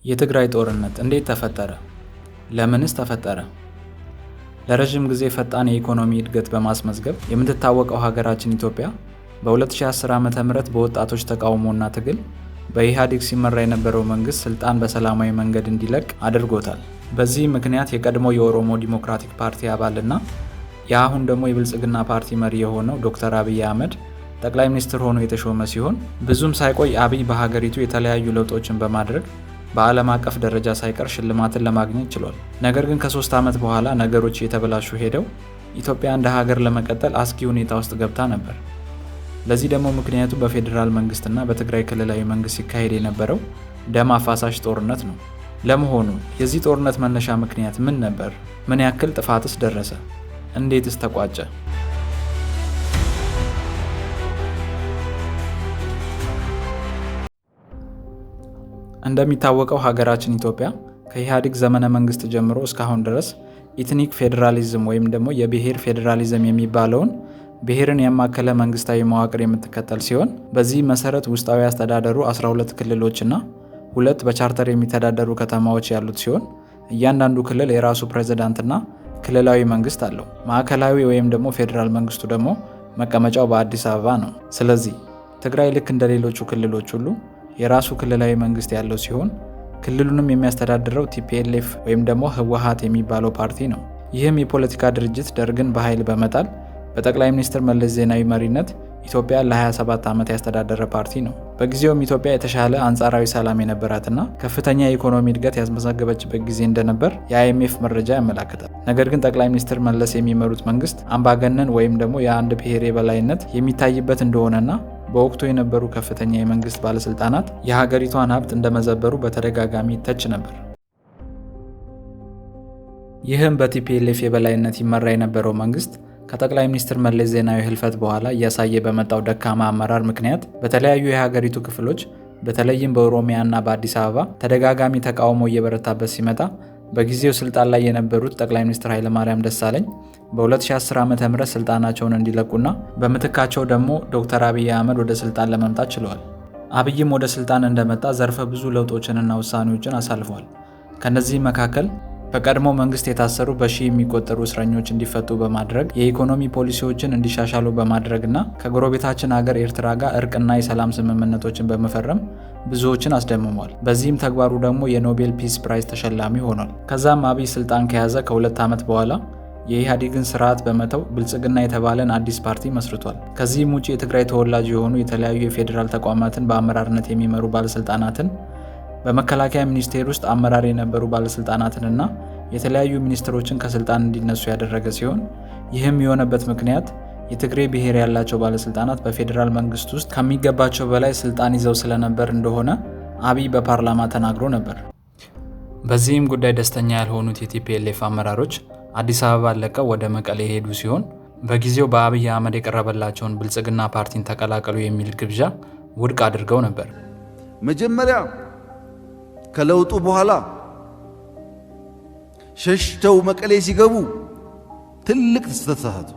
የትግራይ ጦርነት እንዴት ተፈጠረ? ለምንስ ተፈጠረ? ለረጅም ጊዜ ፈጣን የኢኮኖሚ እድገት በማስመዝገብ የምትታወቀው ሀገራችን ኢትዮጵያ በ2010 ዓ.ም በወጣቶች ተቃውሞና ትግል በኢህአዴግ ሲመራ የነበረው መንግስት ስልጣን በሰላማዊ መንገድ እንዲለቅ አድርጎታል። በዚህ ምክንያት የቀድሞ የኦሮሞ ዲሞክራቲክ ፓርቲ አባልና የአሁን ደግሞ የብልጽግና ፓርቲ መሪ የሆነው ዶክተር አብይ አህመድ ጠቅላይ ሚኒስትር ሆኖ የተሾመ ሲሆን ብዙም ሳይቆይ አብይ በሀገሪቱ የተለያዩ ለውጦችን በማድረግ በዓለም አቀፍ ደረጃ ሳይቀር ሽልማትን ለማግኘት ችሏል። ነገር ግን ከ3 ዓመት በኋላ ነገሮች እየተበላሹ ሄደው ኢትዮጵያ እንደ ሀገር ለመቀጠል አስጊ ሁኔታ ውስጥ ገብታ ነበር። ለዚህ ደግሞ ምክንያቱ በፌዴራል መንግስትና በትግራይ ክልላዊ መንግስት ሲካሄድ የነበረው ደም አፋሳሽ ጦርነት ነው። ለመሆኑ የዚህ ጦርነት መነሻ ምክንያት ምን ነበር? ምን ያክል ጥፋትስ ደረሰ? እንዴትስ ተቋጨ? እንደሚታወቀው ሀገራችን ኢትዮጵያ ከኢህአዴግ ዘመነ መንግስት ጀምሮ እስካሁን ድረስ ኢትኒክ ፌዴራሊዝም ወይም ደግሞ የብሔር ፌዴራሊዝም የሚባለውን ብሔርን ያማከለ መንግስታዊ መዋቅር የምትከተል ሲሆን በዚህ መሰረት ውስጣዊ አስተዳደሩ 12 ክልሎችና 2 በቻርተር የሚተዳደሩ ከተማዎች ያሉት ሲሆን እያንዳንዱ ክልል የራሱ ፕሬዝዳንትና ክልላዊ መንግስት አለው። ማዕከላዊ ወይም ደግሞ ፌዴራል መንግስቱ ደግሞ መቀመጫው በአዲስ አበባ ነው። ስለዚህ ትግራይ ልክ እንደ ሌሎቹ ክልሎች ሁሉ የራሱ ክልላዊ መንግስት ያለው ሲሆን ክልሉንም የሚያስተዳድረው ቲፒኤልኤፍ ወይም ደግሞ ህወሓት የሚባለው ፓርቲ ነው። ይህም የፖለቲካ ድርጅት ደርግን በኃይል በመጣል በጠቅላይ ሚኒስትር መለስ ዜናዊ መሪነት ኢትዮጵያ ለ27 ዓመት ያስተዳደረ ፓርቲ ነው። በጊዜውም ኢትዮጵያ የተሻለ አንጻራዊ ሰላም የነበራትና ከፍተኛ የኢኮኖሚ እድገት ያስመዘገበችበት ጊዜ እንደነበር የአይኤምኤፍ መረጃ ያመላክታል። ነገር ግን ጠቅላይ ሚኒስትር መለስ የሚመሩት መንግስት አምባገነን ወይም ደግሞ የአንድ ብሔር የበላይነት የሚታይበት እንደሆነና በወቅቱ የነበሩ ከፍተኛ የመንግስት ባለስልጣናት የሀገሪቷን ሀብት እንደመዘበሩ በተደጋጋሚ ይተች ነበር። ይህም በቲፒኤልኤፍ የበላይነት ይመራ የነበረው መንግስት ከጠቅላይ ሚኒስትር መለስ ዜናዊ ህልፈት በኋላ እያሳየ በመጣው ደካማ አመራር ምክንያት በተለያዩ የሀገሪቱ ክፍሎች በተለይም በኦሮሚያ እና በአዲስ አበባ ተደጋጋሚ ተቃውሞ እየበረታበት ሲመጣ በጊዜው ስልጣን ላይ የነበሩት ጠቅላይ ሚኒስትር ኃይለማርያም ደሳለኝ በ2010 ዓ.ም ስልጣናቸውን እንዲለቁና በምትካቸው ደግሞ ዶክተር አብይ አህመድ ወደ ስልጣን ለመምጣት ችለዋል። አብይም ወደ ስልጣን እንደመጣ ዘርፈ ብዙ ለውጦችንና ውሳኔዎችን አሳልፏል። ከነዚህ መካከል በቀድሞ መንግስት የታሰሩ በሺህ የሚቆጠሩ እስረኞች እንዲፈቱ በማድረግ የኢኮኖሚ ፖሊሲዎችን እንዲሻሻሉ በማድረግና ከጎረቤታችን ሀገር ኤርትራ ጋር እርቅና የሰላም ስምምነቶችን በመፈረም ብዙዎችን አስደምሟል። በዚህም ተግባሩ ደግሞ የኖቤል ፒስ ፕራይዝ ተሸላሚ ሆኗል። ከዛም አብይ ስልጣን ከያዘ ከ2 ዓመት በኋላ የኢህአዴግን ስርዓት በመተው ብልጽግና የተባለን አዲስ ፓርቲ መስርቷል። ከዚህም ውጭ የትግራይ ተወላጅ የሆኑ የተለያዩ የፌዴራል ተቋማትን በአመራርነት የሚመሩ ባለስልጣናትን በመከላከያ ሚኒስቴር ውስጥ አመራር የነበሩ ባለስልጣናትንና የተለያዩ ሚኒስትሮችን ከስልጣን እንዲነሱ ያደረገ ሲሆን ይህም የሆነበት ምክንያት የትግሬ ብሔር ያላቸው ባለስልጣናት በፌዴራል መንግስት ውስጥ ከሚገባቸው በላይ ስልጣን ይዘው ስለነበር እንደሆነ አብይ በፓርላማ ተናግሮ ነበር። በዚህም ጉዳይ ደስተኛ ያልሆኑት የቲፒኤልኤፍ አመራሮች አዲስ አበባ ለቀው ወደ መቀሌ የሄዱ ሲሆን በጊዜው በአብይ አህመድ የቀረበላቸውን ብልጽግና ፓርቲን ተቀላቀሉ የሚል ግብዣ ውድቅ አድርገው ነበር። መጀመሪያ ከለውጡ በኋላ ሸሽተው መቀሌ ሲገቡ ትልቅ ተሳሳቱ።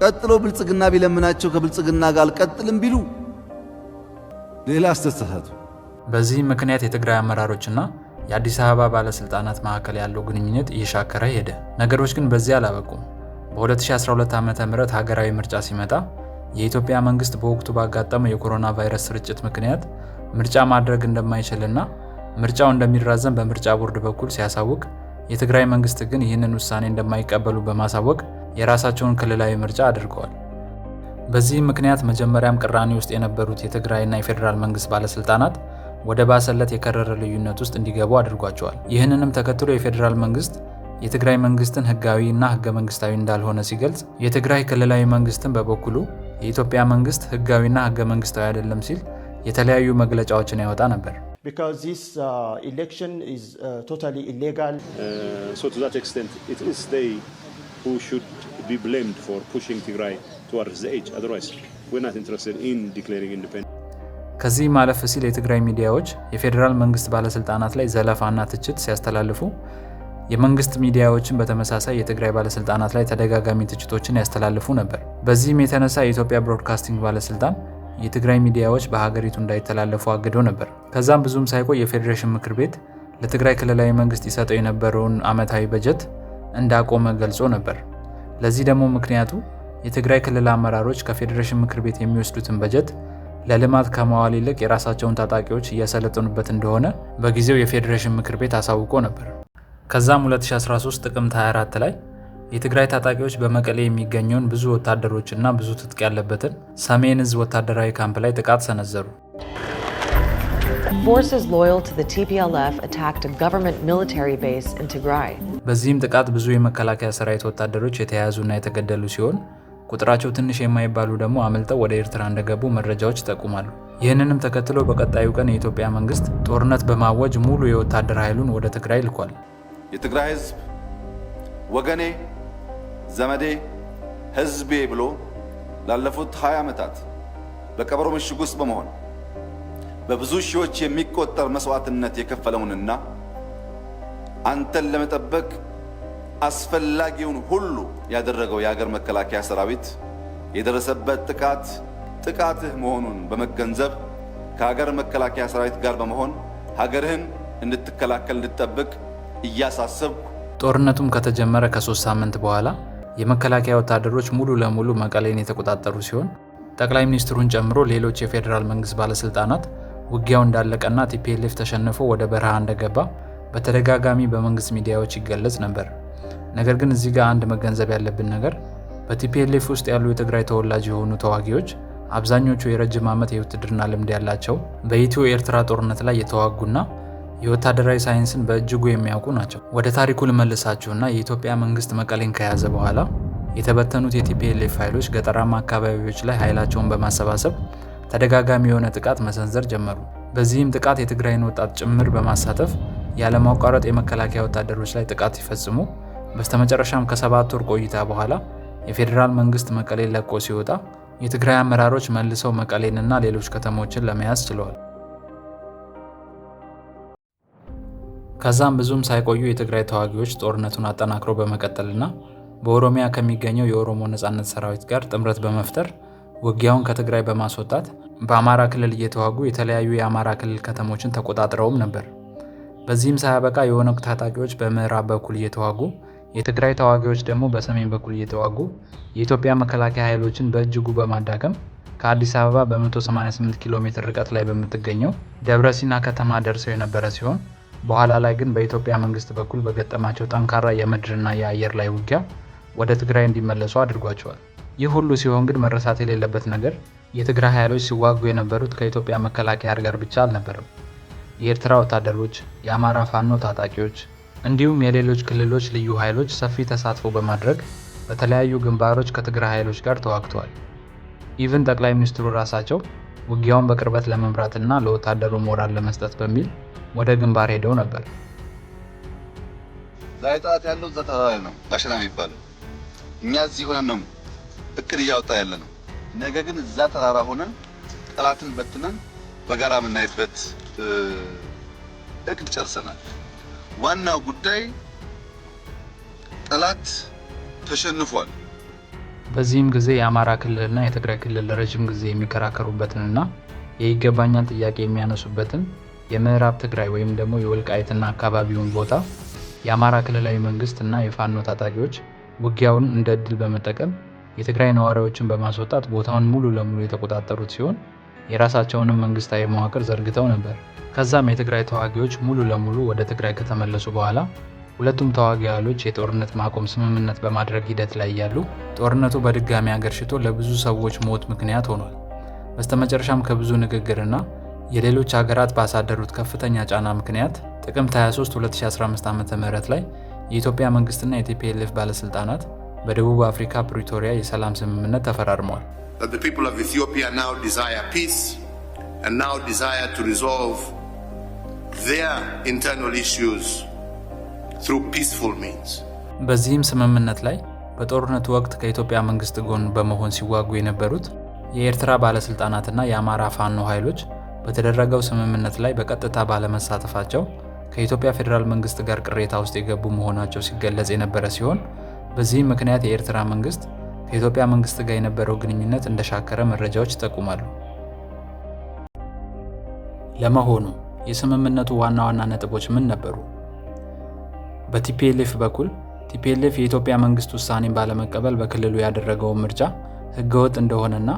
ቀጥሎ ብልጽግና ቢለምናቸው ከብልጽግና ጋር አልቀጥልም ቢሉ ሌላ ተሳሳቱ። በዚህ ምክንያት የትግራይ አመራሮችና የአዲስ አበባ ባለስልጣናት መካከል ያለው ግንኙነት እየሻከረ ሄደ። ነገሮች ግን በዚህ አላበቁም። በ2012 ዓ.ም ሀገራዊ ምርጫ ሲመጣ የኢትዮጵያ መንግስት በወቅቱ ባጋጠመው የኮሮና ቫይረስ ስርጭት ምክንያት ምርጫ ማድረግ እንደማይችልና ምርጫው እንደሚራዘም በምርጫ ቦርድ በኩል ሲያሳውቅ የትግራይ መንግስት ግን ይህንን ውሳኔ እንደማይቀበሉ በማሳወቅ የራሳቸውን ክልላዊ ምርጫ አድርገዋል። በዚህ ምክንያት መጀመሪያም ቅራኔ ውስጥ የነበሩት የትግራይና የፌዴራል መንግስት ባለስልጣናት ወደ ባሰለት የከረረ ልዩነት ውስጥ እንዲገቡ አድርጓቸዋል። ይህንንም ተከትሎ የፌዴራል መንግስት የትግራይ መንግስትን ህጋዊ እና ህገ መንግስታዊ እንዳልሆነ ሲገልጽ፣ የትግራይ ክልላዊ መንግስትን በበኩሉ የኢትዮጵያ መንግስት ህጋዊና ህገ መንግስታዊ አይደለም ሲል የተለያዩ መግለጫዎችን ያወጣ ነበር። Because this election is totally illegal. So to that extent, it is they who should be blamed for pushing Tigray towards the edge. Otherwise, we're not interested in declaring independence. ከዚህ ማለፍ ሲል የትግራይ ሚዲያዎች የፌዴራል መንግስት ባለስልጣናት ላይ ዘለፋና ትችት ሲያስተላልፉ፣ የመንግስት ሚዲያዎችን በተመሳሳይ የትግራይ ባለስልጣናት ላይ ተደጋጋሚ ትችቶችን ያስተላልፉ ነበር። በዚህም የተነሳ የኢትዮጵያ ብሮድካስቲንግ ባለስልጣን የትግራይ ሚዲያዎች በሀገሪቱ እንዳይተላለፉ አግዶ ነበር። ከዛም ብዙም ሳይቆይ የፌዴሬሽን ምክር ቤት ለትግራይ ክልላዊ መንግስት ይሰጠው የነበረውን ዓመታዊ በጀት እንዳቆመ ገልጾ ነበር። ለዚህ ደግሞ ምክንያቱ የትግራይ ክልል አመራሮች ከፌዴሬሽን ምክር ቤት የሚወስዱትን በጀት ለልማት ከማዋል ይልቅ የራሳቸውን ታጣቂዎች እያሰለጠኑበት እንደሆነ በጊዜው የፌዴሬሽን ምክር ቤት አሳውቆ ነበር። ከዛም 2013 ጥቅምት 24 ላይ የትግራይ ታጣቂዎች በመቀሌ የሚገኘውን ብዙ ወታደሮችና ብዙ ትጥቅ ያለበትን ሰሜን ዕዝ ወታደራዊ ካምፕ ላይ ጥቃት ሰነዘሩ። Forces loyal to the TPLF attacked a government military base in Tigray. በዚህም ጥቃት ብዙ የመከላከያ ሰራዊት ወታደሮች የተያዙና የተገደሉ ሲሆን ቁጥራቸው ትንሽ የማይባሉ ደግሞ አመልጠው ወደ ኤርትራ እንደገቡ መረጃዎች ይጠቁማሉ። ይህንንም ተከትሎ በቀጣዩ ቀን የኢትዮጵያ መንግስት ጦርነት በማወጅ ሙሉ የወታደር ኃይሉን ወደ ትግራይ ልኳል። የትግራይ ህዝብ ወገኔ፣ ዘመዴ፣ ህዝቤ ብሎ ላለፉት 20 ዓመታት በቀበሮ ምሽግ ውስጥ በመሆን በብዙ ሺዎች የሚቆጠር መስዋዕትነት የከፈለውንና አንተን ለመጠበቅ አስፈላጊውን ሁሉ ያደረገው የሀገር መከላከያ ሰራዊት የደረሰበት ጥቃት ጥቃትህ መሆኑን በመገንዘብ ከሀገር መከላከያ ሰራዊት ጋር በመሆን ሀገርህን እንድትከላከል እንድትጠብቅ እያሳሰብኩ ጦርነቱም ከተጀመረ ከ3 ሳምንት በኋላ የመከላከያ ወታደሮች ሙሉ ለሙሉ መቀሌን የተቆጣጠሩ ሲሆን ጠቅላይ ሚኒስትሩን ጨምሮ ሌሎች የፌዴራል መንግስት ባለስልጣናት ውጊያው እንዳለቀና ቲፒኤልኤፍ ተሸንፎ ወደ በረሃ እንደገባ በተደጋጋሚ በመንግስት ሚዲያዎች ይገለጽ ነበር። ነገር ግን እዚህ ጋር አንድ መገንዘብ ያለብን ነገር በቲፒኤልኤፍ ውስጥ ያሉ የትግራይ ተወላጅ የሆኑ ተዋጊዎች አብዛኞቹ የረጅም ዓመት የውትድርና ልምድ ያላቸው በኢትዮ ኤርትራ ጦርነት ላይ የተዋጉና የወታደራዊ ሳይንስን በእጅጉ የሚያውቁ ናቸው። ወደ ታሪኩ ልመልሳችሁና የኢትዮጵያ መንግስት መቀሌን ከያዘ በኋላ የተበተኑት የቲፒኤልኤፍ ኃይሎች ገጠራማ አካባቢዎች ላይ ኃይላቸውን በማሰባሰብ ተደጋጋሚ የሆነ ጥቃት መሰንዘር ጀመሩ። በዚህም ጥቃት የትግራይን ወጣት ጭምር በማሳተፍ ያለማቋረጥ የመከላከያ ወታደሮች ላይ ጥቃት ሲፈጽሙ በስተመጨረሻም ከ7 ወር ቆይታ በኋላ የፌዴራል መንግስት መቀሌን ለቆ ሲወጣ የትግራይ አመራሮች መልሰው መቀሌንና ሌሎች ከተሞችን ለመያዝ ችለዋል። ከዛም ብዙም ሳይቆዩ የትግራይ ተዋጊዎች ጦርነቱን አጠናክረው በመቀጠልና በኦሮሚያ ከሚገኘው የኦሮሞ ነጻነት ሰራዊት ጋር ጥምረት በመፍጠር ውጊያውን ከትግራይ በማስወጣት በአማራ ክልል እየተዋጉ የተለያዩ የአማራ ክልል ከተሞችን ተቆጣጥረውም ነበር። በዚህም ሳያበቃ የኦነግ ታጣቂዎች በምዕራብ በኩል እየተዋጉ የትግራይ ተዋጊዎች ደግሞ በሰሜን በኩል እየተዋጉ የኢትዮጵያ መከላከያ ኃይሎችን በእጅጉ በማዳከም ከአዲስ አበባ በ188 ኪሎ ሜትር ርቀት ላይ በምትገኘው ደብረሲና ከተማ ደርሰው የነበረ ሲሆን በኋላ ላይ ግን በኢትዮጵያ መንግስት በኩል በገጠማቸው ጠንካራ የምድርና የአየር ላይ ውጊያ ወደ ትግራይ እንዲመለሱ አድርጓቸዋል። ይህ ሁሉ ሲሆን ግን መረሳት የሌለበት ነገር የትግራይ ኃይሎች ሲዋጉ የነበሩት ከኢትዮጵያ መከላከያ ጋር ብቻ አልነበረም። የኤርትራ ወታደሮች፣ የአማራ ፋኖ ታጣቂዎች እንዲሁም የሌሎች ክልሎች ልዩ ኃይሎች ሰፊ ተሳትፎ በማድረግ በተለያዩ ግንባሮች ከትግራይ ኃይሎች ጋር ተዋግተዋል። ኢቭን ጠቅላይ ሚኒስትሩ ራሳቸው ውጊያውን በቅርበት ለመምራትና ለወታደሩ ሞራል ለመስጠት በሚል ወደ ግንባር ሄደው ነበር። ዛሬ ጠላት ያለው እዛ ተራራ ነው ጋሸና የሚባለው። እኛ እዚህ ሆነን ነው እቅድ እያወጣ ያለ ነው። ነገ ግን እዛ ተራራ ሆነን ጠላትን በትነን በጋራ የምናይበት እቅድ ጨርሰናል። ዋናው ጉዳይ ጠላት ተሸንፏል። በዚህም ጊዜ የአማራ ክልልና የትግራይ ክልል ለረጅም ጊዜ የሚከራከሩበትንና የይገባኛል ጥያቄ የሚያነሱበትን የምዕራብ ትግራይ ወይም ደግሞ የወልቃይትና አካባቢውን ቦታ የአማራ ክልላዊ መንግስትና የፋኖ ታጣቂዎች ውጊያውን እንደ ዕድል በመጠቀም የትግራይ ነዋሪዎችን በማስወጣት ቦታውን ሙሉ ለሙሉ የተቆጣጠሩት ሲሆን የራሳቸውንም መንግስታዊ መዋቅር ዘርግተው ነበር። ከዛም የትግራይ ተዋጊዎች ሙሉ ለሙሉ ወደ ትግራይ ከተመለሱ በኋላ ሁለቱም ተዋጊ ኃይሎች የጦርነት ማቆም ስምምነት በማድረግ ሂደት ላይ ያሉ ጦርነቱ በድጋሚ አገርሽቶ ለብዙ ሰዎች ሞት ምክንያት ሆኗል። በስተመጨረሻም ከብዙ ንግግርና የሌሎች ሀገራት ባሳደሩት ከፍተኛ ጫና ምክንያት ጥቅምት 23 2015 ዓ.ም ላይ የኢትዮጵያ መንግስትና የቲፒኤልኤፍ ባለስልጣናት በደቡብ አፍሪካ ፕሪቶሪያ የሰላም ስምምነት ተፈራርመዋል። That the people of Ethiopia now desire peace and now desire to resolve their internal issues through peaceful means. በዚህም ስምምነት ላይ በጦርነቱ ወቅት ከኢትዮጵያ መንግስት ጎን በመሆን ሲዋጉ የነበሩት የኤርትራ ባለስልጣናትና የአማራ ፋኖ ኃይሎች በተደረገው ስምምነት ላይ በቀጥታ ባለመሳተፋቸው ከኢትዮጵያ ፌዴራል መንግስት ጋር ቅሬታ ውስጥ የገቡ መሆናቸው ሲገለጽ የነበረ ሲሆን በዚህም ምክንያት የኤርትራ መንግስት ከኢትዮጵያ መንግስት ጋር የነበረው ግንኙነት እንደሻከረ መረጃዎች ይጠቁማሉ። ለመሆኑ የስምምነቱ ዋና ዋና ነጥቦች ምን ነበሩ? በቲፒኤልኤፍ በኩል ቲፒኤልኤፍ የኢትዮጵያ መንግስት ውሳኔን ባለመቀበል በክልሉ ያደረገው ምርጫ ህገወጥ እንደሆነና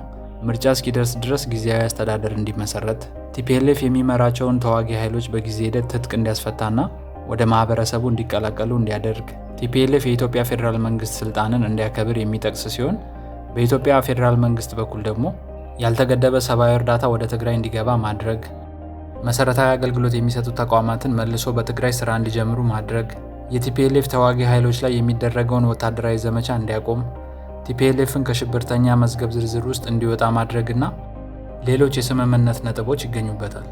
ምርጫ እስኪደርስ ድረስ ጊዜያዊ አስተዳደር እንዲመሰረት፣ ቲፒኤልኤፍ የሚመራቸውን ተዋጊ ኃይሎች በጊዜ ሂደት ትጥቅ እንዲያስፈታና ወደ ማህበረሰቡ እንዲቀላቀሉ እንዲያደርግ፣ ቲፒኤልኤፍ የኢትዮጵያ ፌዴራል መንግስት ስልጣንን እንዲያከብር የሚጠቅስ ሲሆን በኢትዮጵያ ፌዴራል መንግስት በኩል ደግሞ ያልተገደበ ሰብአዊ እርዳታ ወደ ትግራይ እንዲገባ ማድረግ፣ መሰረታዊ አገልግሎት የሚሰጡ ተቋማትን መልሶ በትግራይ ስራ እንዲጀምሩ ማድረግ፣ የቲፒኤልኤፍ ተዋጊ ኃይሎች ላይ የሚደረገውን ወታደራዊ ዘመቻ እንዲያቆም፣ ቲፒኤልኤፍን ከሽብርተኛ መዝገብ ዝርዝር ውስጥ እንዲወጣ ማድረግና ሌሎች የስምምነት ነጥቦች ይገኙበታል።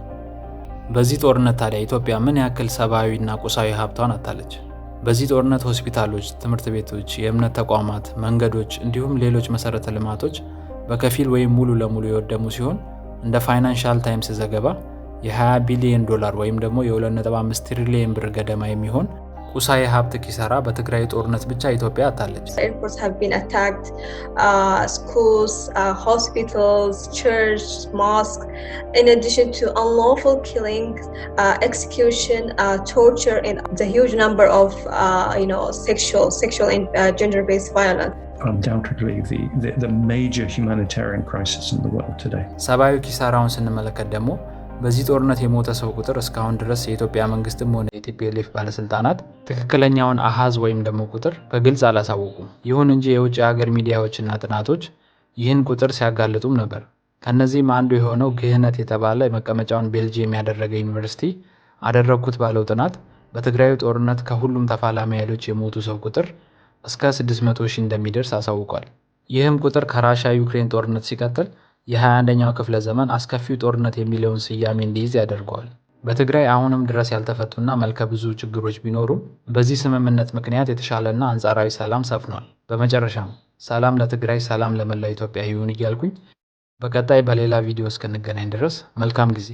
በዚህ ጦርነት ታዲያ ኢትዮጵያ ምን ያክል ሰብአዊና ቁሳዊ ሀብቷን አጣለች? በዚህ ጦርነት ሆስፒታሎች፣ ትምህርት ቤቶች፣ የእምነት ተቋማት፣ መንገዶች እንዲሁም ሌሎች መሰረተ ልማቶች በከፊል ወይም ሙሉ ለሙሉ የወደሙ ሲሆን እንደ ፋይናንሻል ታይምስ ዘገባ የ20 ቢሊዮን ዶላር ወይም ደግሞ የ2.5 ትሪሊዮን ብር ገደማ የሚሆን ቁሳዊ ሀብት ኪሳራ በትግራይ ጦርነት ብቻ ኢትዮጵያ አጣለች። Airports have been attacked, schools, hospitals, church, mosque, in addition to unlawful killing, execution, torture, and the huge number of sexual and gender-based violence. Undoubtedly the major humanitarian crisis in the world today. ሰብአዊ ኪሳራውን ስንመለከት ደግሞ በዚህ ጦርነት የሞተ ሰው ቁጥር እስካሁን ድረስ የኢትዮጵያ መንግስትም ሆነ የቲፒኤልኤፍ ባለስልጣናት ትክክለኛውን አሃዝ ወይም ደግሞ ቁጥር በግልጽ አላሳወቁም። ይሁን እንጂ የውጭ ሀገር ሚዲያዎችና ጥናቶች ይህን ቁጥር ሲያጋልጡም ነበር። ከነዚህም አንዱ የሆነው ግህነት የተባለ መቀመጫውን ቤልጂየም ያደረገ ዩኒቨርሲቲ አደረግኩት ባለው ጥናት በትግራዩ ጦርነት ከሁሉም ተፋላሚ ኃይሎች የሞቱ ሰው ቁጥር እስከ 600,000 እንደሚደርስ አሳውቋል። ይህም ቁጥር ከራሻ ዩክሬን ጦርነት ሲቀጥል የ21ኛው ክፍለ ዘመን አስከፊው ጦርነት የሚለውን ስያሜ እንዲይዝ ያደርገዋል። በትግራይ አሁንም ድረስ ያልተፈቱና መልከ ብዙ ችግሮች ቢኖሩም በዚህ ስምምነት ምክንያት የተሻለና አንጻራዊ ሰላም ሰፍኗል። በመጨረሻም ሰላም ለትግራይ፣ ሰላም ለመላው ኢትዮጵያ ይሁን እያልኩኝ በቀጣይ በሌላ ቪዲዮ እስክንገናኝ ድረስ መልካም ጊዜ